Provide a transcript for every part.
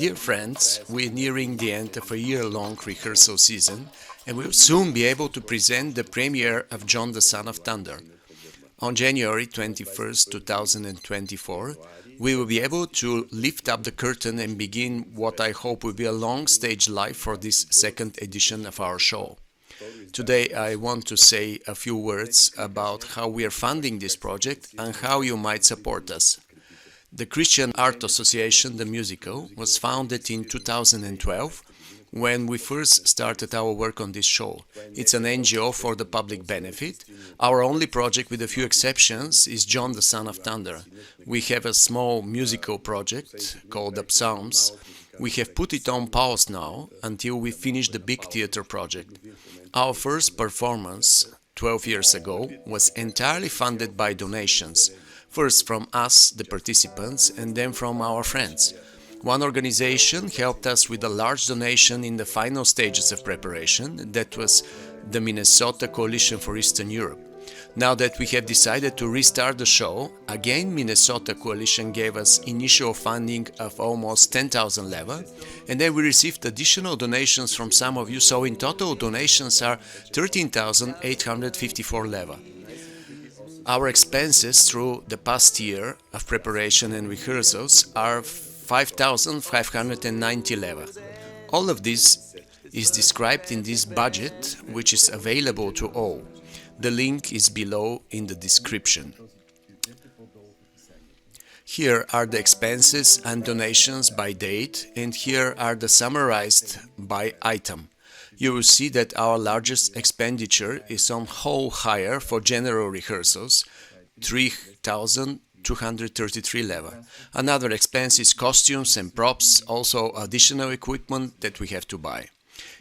Dear friends, we're nearing the end of a year-long rehearsal season and we'll soon be able to present the premiere of John the Son of Thunder. On January 21st, 2024, we will be able to lift up the curtain and begin what I hope will be a long stage live for this second edition of our show. Today I want to say a few words about how we are funding this project and how you might support us. The Christian Art Association, the musical, was founded in 2012 when we first started our work on this show. It's an NGO for the public benefit. Our only project, with a few exceptions, is John the Son of Thunder. We have a small musical project called the Psalms. We have put it on pause now until we finish the big theater project. Our first performance, 12 years ago, was entirely funded by donations. First from us, the participants, and then from our friends. One organization helped us with a large donation in the final stages of preparation. That was the Minnesota Coalition for Eastern Europe. Now that we have decided to restart the show, again Minnesota Coalition gave us initial funding of almost 10,000 leva, and then we received additional donations from some of you, so in total donations are 13,854 leva. Our expenses through the past year of preparation and rehearsals are 5,590 leva. All of this is described in this budget, which is available to all. The link is below in the description. Here are the expenses and donations by date, and here are the summarized by item. You will see that our largest expenditure is on whole hire for general rehearsals, 3,233 leva. Another expense is costumes and props, also additional equipment that we have to buy.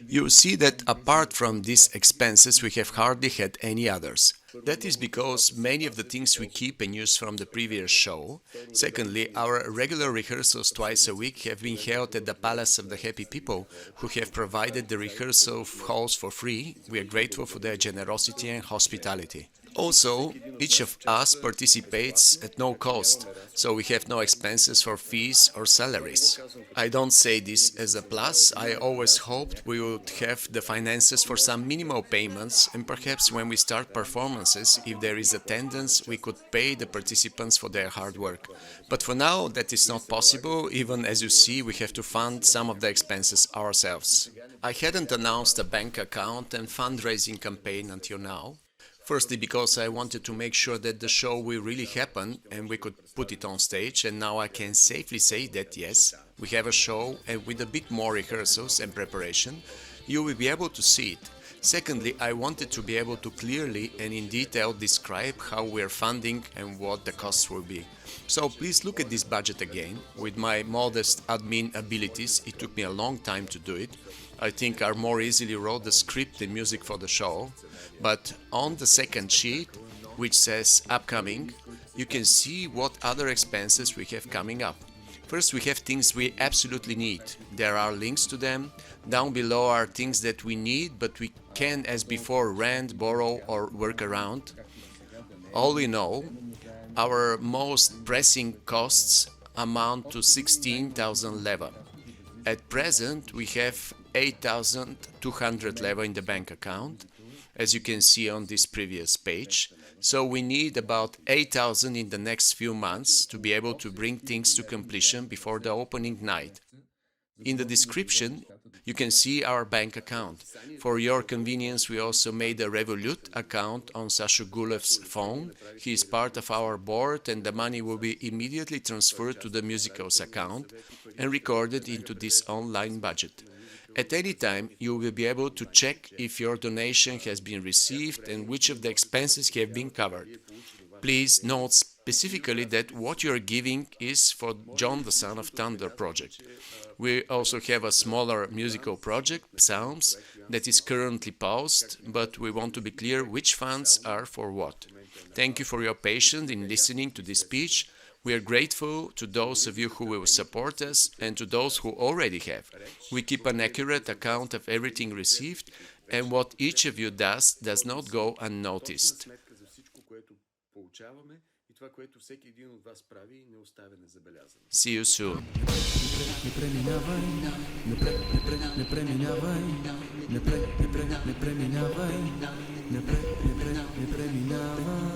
You will see that apart from these expenses we have hardly had any others. That is because many of the things we keep and use from the previous show. Secondly, our regular rehearsals twice a week have been held at the Palace of the Happy People, who have provided the rehearsal halls for free. We are grateful for their generosity and hospitality. Also, each of us participates at no cost, so we have no expenses for fees or salaries. I don't say this as a plus. I always hoped we would have the finances for some minimal payments, and perhaps when we start performances, if there is attendance, we could pay the participants for their hard work. But for now, that is not possible. Even as you see, we have to fund some of the expenses ourselves. I hadn't announced a bank account and fundraising campaign until now. Firstly, because I wanted to make sure that the show will really happen and we could put it on stage, and now I can safely say that yes, we have a show, and with a bit more rehearsals and preparation, you will be able to see it. Secondly, I wanted to be able to clearly and in detail describe how we are funding and what the costs will be. So please look at this budget again. With my modest admin abilities, it took me a long time to do it. I think I more easily wrote the script and music for the show. But on the second sheet, which says upcoming, you can see what other expenses we have coming up. First, we have things we absolutely need. There are links to them. Down below are things that we need, but we can, as before, rent, borrow, or work around. All in all, our most pressing costs amount to 16,000 leva. At present, we have 8,200 leva in the bank account, as you can see on this previous page. So we need about 8,000 in the next few months to be able to bring things to completion before the opening night. In the description, you can see our bank account. For your convenience, we also made a Revolut account on Sasha Gulev's phone. He is part of our board, and the money will be immediately transferred to the musicals account and recorded into this online budget. At any time, you will be able to check if your donation has been received and which of the expenses have been covered. Please note specifically that what you are giving is for John the Son of Thunder project. We also have a smaller musical project, Psalms, that is currently paused, but we want to be clear which funds are for what. Thank you for your patience in listening to this speech. We are grateful to those of you who will support us and to those who already have. We keep an accurate account of everything received, and what each of you does not go unnoticed. това, което всеки един от вас прави, не оставя незабелязано. See you soon. Не преминавай, не преминавай, не преминавай, не преминавай.